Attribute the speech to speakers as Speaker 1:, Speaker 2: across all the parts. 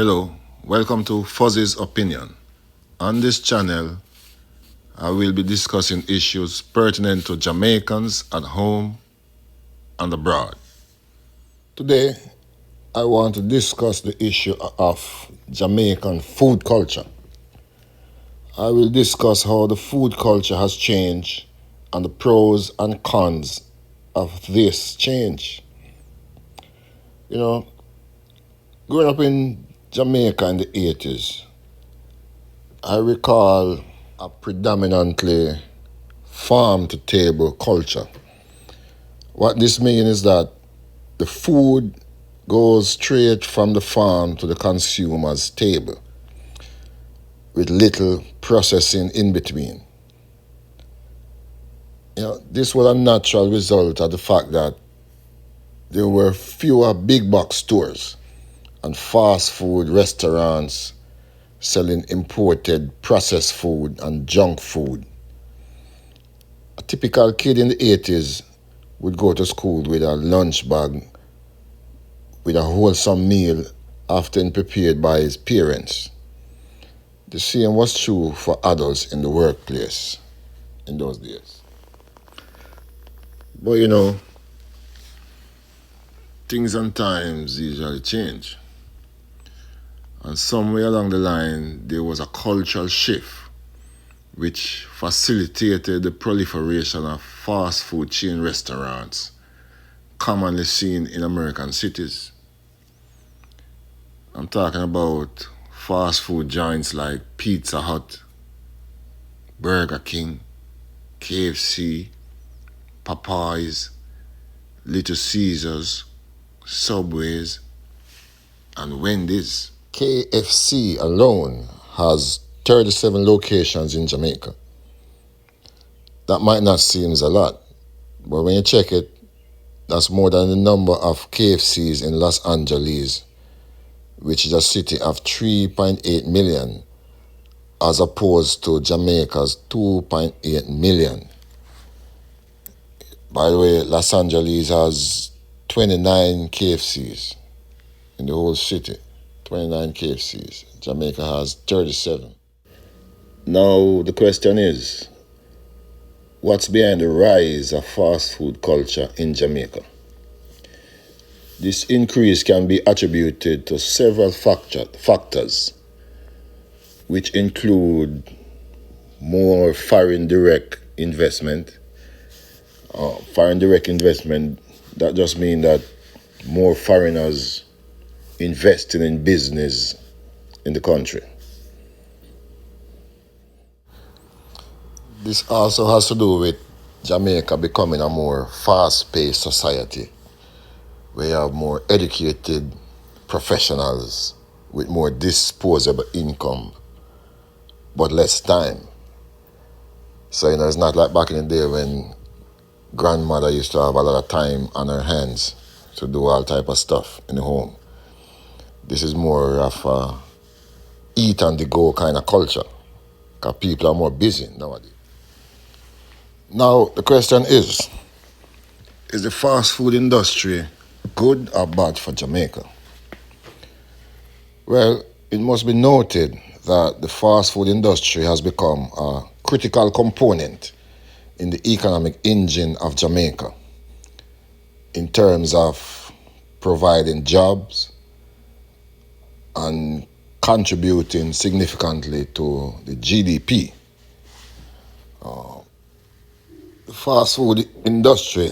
Speaker 1: Hello, welcome to Fuzzy's Opinion. On this channel, I will be discussing issues pertinent to Jamaicans at home and abroad. Today, I want to discuss the issue of Jamaican food culture. I will discuss how the food culture has changed and the pros and cons of this change. You know, growing up in Jamaica in the 80s, I recall a predominantly farm to table culture. What this means is that the food goes straight from the farm to the consumer's table with little processing in between. This was a natural result of the fact that there were fewer big box stores and fast food restaurants selling imported processed food and junk food. A typical kid in the 80s would go to school with a lunch bag with a wholesome meal often prepared by his parents. The same was true for adults in the workplace in those days. But things and times usually change. And somewhere along the line, there was a cultural shift which facilitated the proliferation of fast food chain restaurants commonly seen in American cities. I'm talking about fast food giants like Pizza Hut, Burger King, KFC, Popeyes, Little Caesars, Subways, and Wendy's. KFC alone has 37 locations in Jamaica. That might not seem a lot, but when you check it, that's more than the number of KFCs in Los Angeles, which is a city of 3.8 million, as opposed to Jamaica's 2.8 million. By the way, Los Angeles has 29 KFCs in the whole city. 29 KFCs. Jamaica has 37. Now, the question is, what's behind the rise of fast food culture in Jamaica? This increase can be attributed to several factors, which include more foreign direct investment. Foreign direct investment, that just means that more foreigners investing in business in the country. This also has to do with Jamaica becoming a more fast-paced society, where you have more educated professionals with more disposable income, but less time. So, it's not like back in the day when grandmother used to have a lot of time on her hands to do all type of stuff in the home. This is more of a eat on the go kind of culture, because people are more busy nowadays. Now, the question is the fast food industry good or bad for Jamaica? Well, it must be noted that the fast food industry has become a critical component in the economic engine of Jamaica in terms of providing jobs and contributing significantly to the GDP. The fast food industry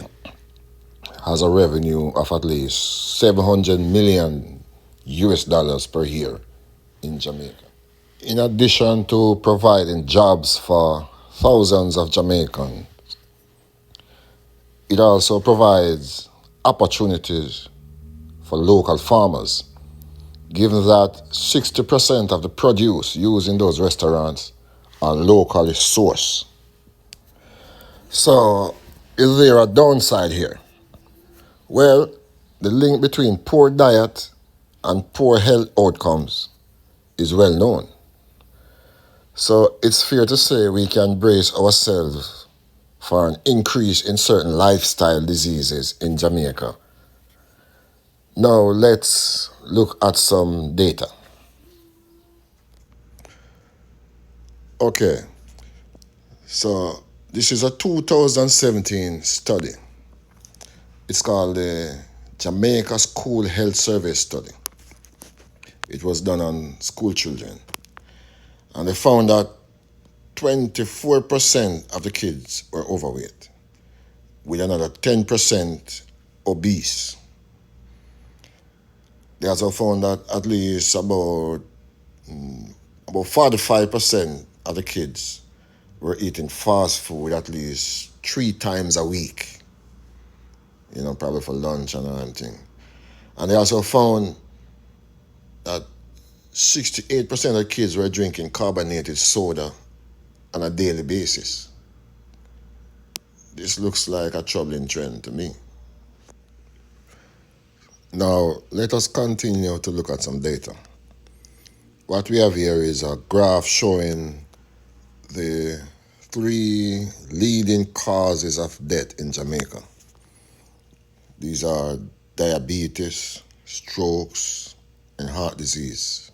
Speaker 1: has a revenue of at least $700 million per year in Jamaica. In addition to providing jobs for thousands of Jamaicans, it also provides opportunities for local farmers, given that 60% of the produce used in those restaurants are locally sourced. So, is there a downside here? Well, the link between poor diet and poor health outcomes is well known. So it's fair to say we can brace ourselves for an increase in certain lifestyle diseases in Jamaica. Now let's look at some data. Okay, so this is a 2017 study. It's called the Jamaica School Health Survey Study. It was done on school children. And they found that 24% of the kids were overweight, with another 10% obese. They also found that at least about 45% of the kids were eating fast food at least 3 times a week, probably for lunch and everything. And they also found that 68% of kids were drinking carbonated soda on a daily basis. This looks like a troubling trend to me. Now, let us continue to look at some data. What we have here is a graph showing the 3 leading causes of death in Jamaica. These are diabetes, strokes, and heart disease.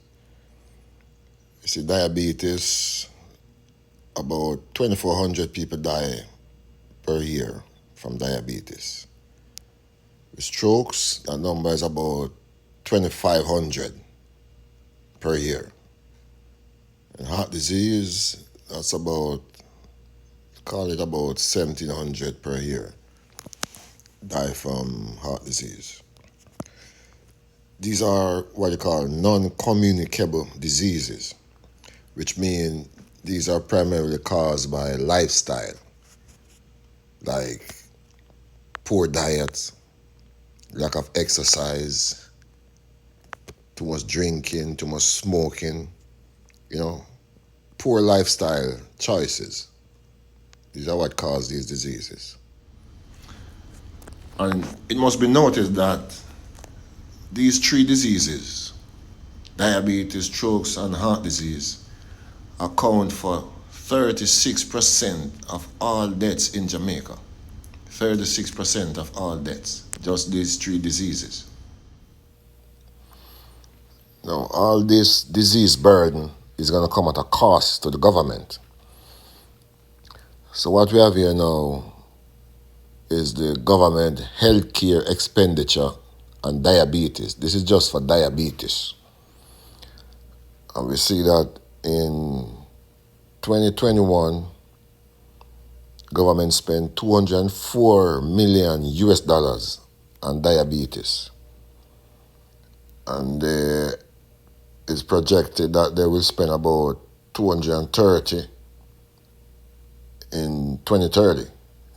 Speaker 1: You see, diabetes, about 2,400 people die per year from diabetes. With strokes, that number is about 2,500 per year. And heart disease, that's about, call it about 1,700 per year die from heart disease. These are what you call non-communicable diseases, which mean these are primarily caused by lifestyle, like poor diet, lack of exercise, too much drinking, too much smoking, poor lifestyle choices. These are what cause these diseases. And it must be noted that these 3 diseases, diabetes, strokes, and heart disease, account for 36% of all deaths in Jamaica. 36% of all deaths, just these 3 diseases. Now, all this disease burden is going to come at a cost to the government. So what we have here now is the government healthcare expenditure on diabetes. This is just for diabetes. And we see that in 2021, government spent $204 million on diabetes. And it's projected that they will spend about 230 in 2030.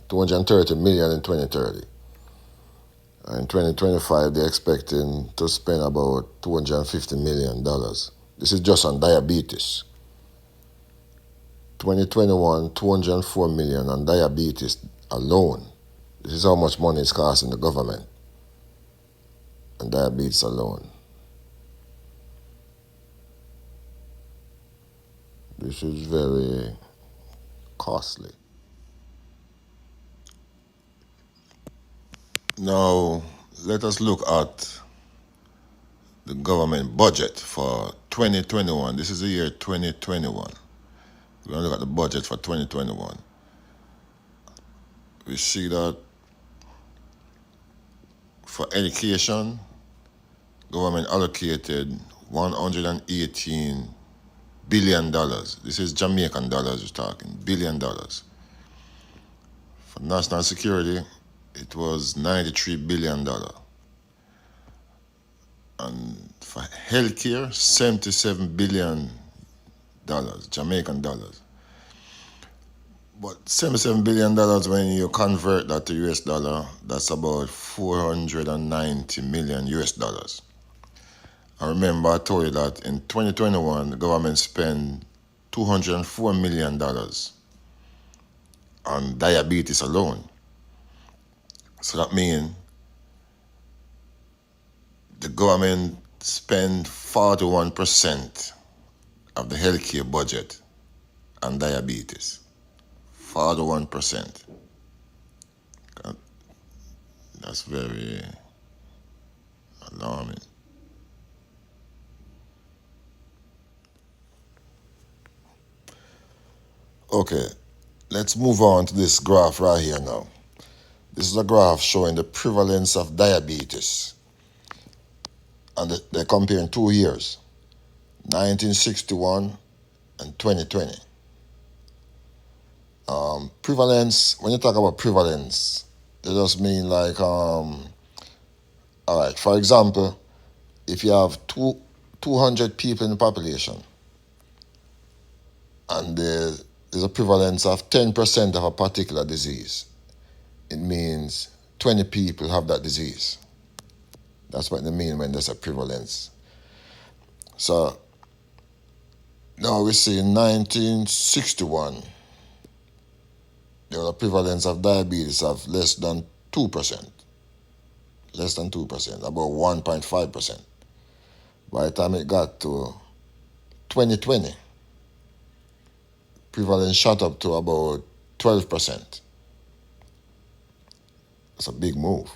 Speaker 1: 230 million in 2030. In 2025, they're expecting to spend about $250 million. This is just on diabetes. 2021, 204 million on diabetes alone. This is how much money it's costing the government on diabetes alone. This is very costly. Now, let us look at the government budget for 2021. This is the year 2021. We're going to look at the budget for 2021. We see that for education, government allocated $118 billion. This is Jamaican dollars we're talking, $1 billion. For national security, it was $93 billion. And for healthcare, $77 billion, Jamaican dollars. But $77 billion, when you convert that to US dollar, that's about 490 million US dollars. I remember I told you that in 2021, the government spent $204 million on diabetes alone. So that means the government spent 41% of the healthcare budget on diabetes. 41%. That's very alarming. Okay, let's move on to this graph right here now. This is a graph showing the prevalence of diabetes. And they're comparing 2 years, 1961 and 2020. Prevalence, when you talk about prevalence, it just mean like, all right, for example, if you have 200 people in the population and there's a prevalence of 10% of a particular disease, it means 20 people have that disease. That's what they mean when there's a prevalence. So now we see in 1961, there was a prevalence of diabetes of less than 2%, about 1.5%. By the time it got to 2020, prevalence shot up to about 12%. That's a big move.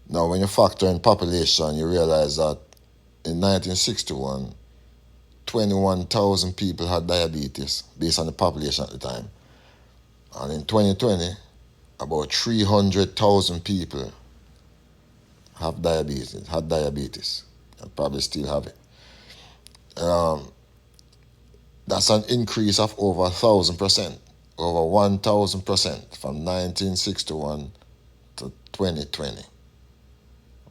Speaker 1: Now, when you factor in population, you realize that in 1961, 21,000 people had diabetes based on the population at the time. And in 2020, about 300,000 people had diabetes, and probably still have it. That's an increase of over 1,000%, over 1,000% from 1961 to 2020.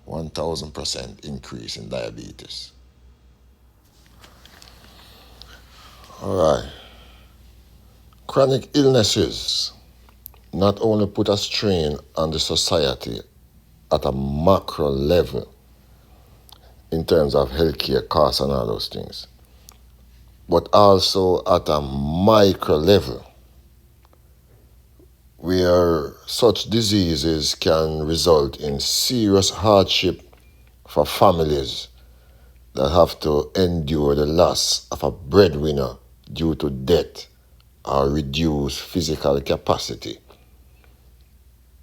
Speaker 1: 1,000% increase in diabetes. All right. Chronic illnesses not only put a strain on the society at a macro level in terms of healthcare costs and all those things, but also at a micro level where such diseases can result in serious hardship for families that have to endure the loss of a breadwinner due to death or reduced physical capacity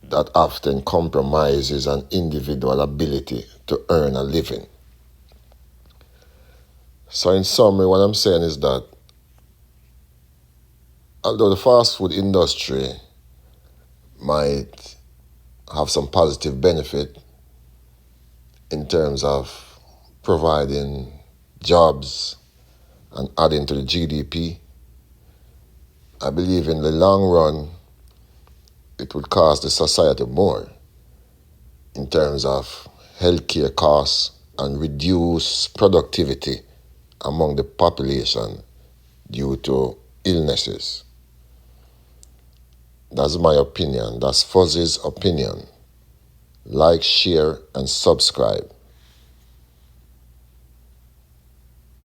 Speaker 1: that often compromises an individual ability to earn a living. So in summary, what I'm saying is that although the fast food industry might have some positive benefit in terms of providing jobs and adding to the GDP, I believe in the long run it would cost the society more in terms of healthcare costs and reduce productivity among the population due to illnesses. That's my opinion. That's Fuzzy's opinion. Like, share, and subscribe.